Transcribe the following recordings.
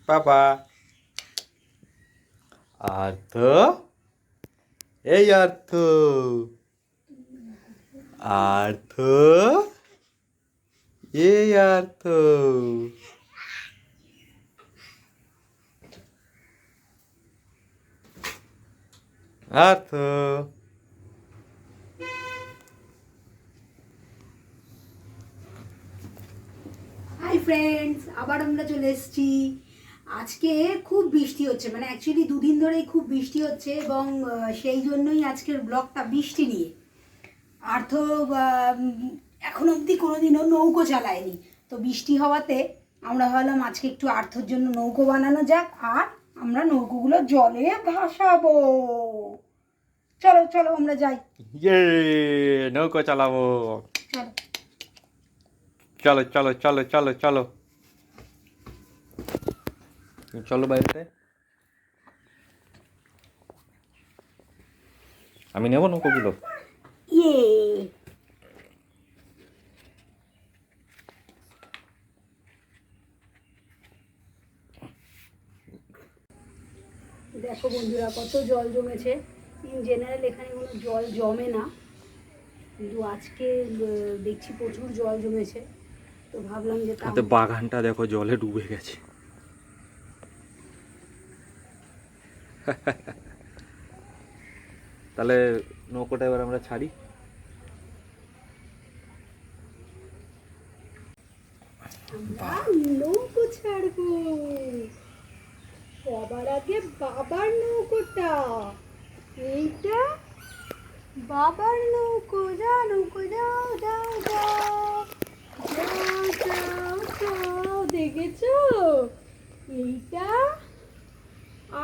পাপা। আর্থ, এই আর্থ, আর্থ, এই আর্থ। আর্থ। Hi friends, আবার আমরা চলে এসেছি। আজকে খুব বৃষ্টি হচ্ছে, মানে অ্যাকচুয়ালি দুদিন ধরেই খুব বৃষ্টি হচ্ছে এবং সেই জন্যই আজকের ব্লগটা বৃষ্টি নিয়ে। আর তো এখন অবধি কোনোদিনও নৌকো চালায়নি, তো বৃষ্টি হওয়াতে আমরা ভাবলাম আজকে একটু আর্থর জন্য নৌকো বানানো যাক, আর আমরা নৌকোগুলো জলে ভাসাবো। চলো চলো আমরা যাই। ইয়ে, নৌকো চালাবো। চলো চলো চলো চলো চলো চলো চলো বাইরে। আমি নেবো নৌকোগুলো। ইয়ে, দেখো বন্ধুরা কত জল জমেছে। ইন জেনারেল এখানে কোনো জল জমে না, কিন্তু আজকে দেখছি প্রচুর জল জমেছে, তো ভাবলাম যে হাতে বাগানটা দেখো জলে ডুবে গেছে। তাহলে নৌকোটা এবার আমরা ছাড়ি। আমরা নৌকো ছাড়বো। সবার আগে বাবার নৌকোটা, এইটা বাবার নৌকো। যাও নৌকো, যাও যাও যাও যাও যাও যাও, দেখেছো? এইটা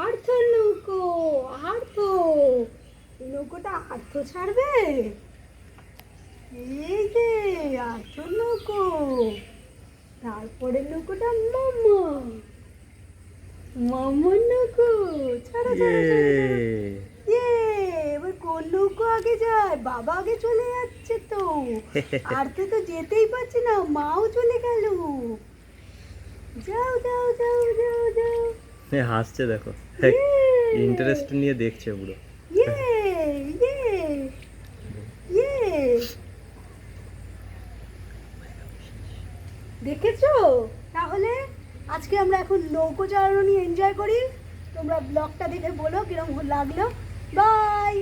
আর্থর নৌকো। আর্থ, এই নৌকোটা আর্থ ছাড়বে। এই যে আর্থর নৌকো। তারপরে নৌকোটা মামা, মামার নৌকো। ছাড়া ছাড়া ইয়ে, এবার কোন নৌকো আগে যায়? বাবা আগে চলে যাচ্ছে তো, আর তো যেতেই পারছে না, মাও চলে গেল। যাও যাও যাও যাও যাও। হাসছে দেখো, ইন্টারেস্ট নিয়ে দেখছে পুরো। ইয়ে ইয়ে ইয়ে, দেখেছো? তাহলে আজকে আমরা এখন নৌকো চালানো নিয়ে এনজয় করি। তোমরা ব্লগটা দেখে বলো কিরকম লাগলো। বাই।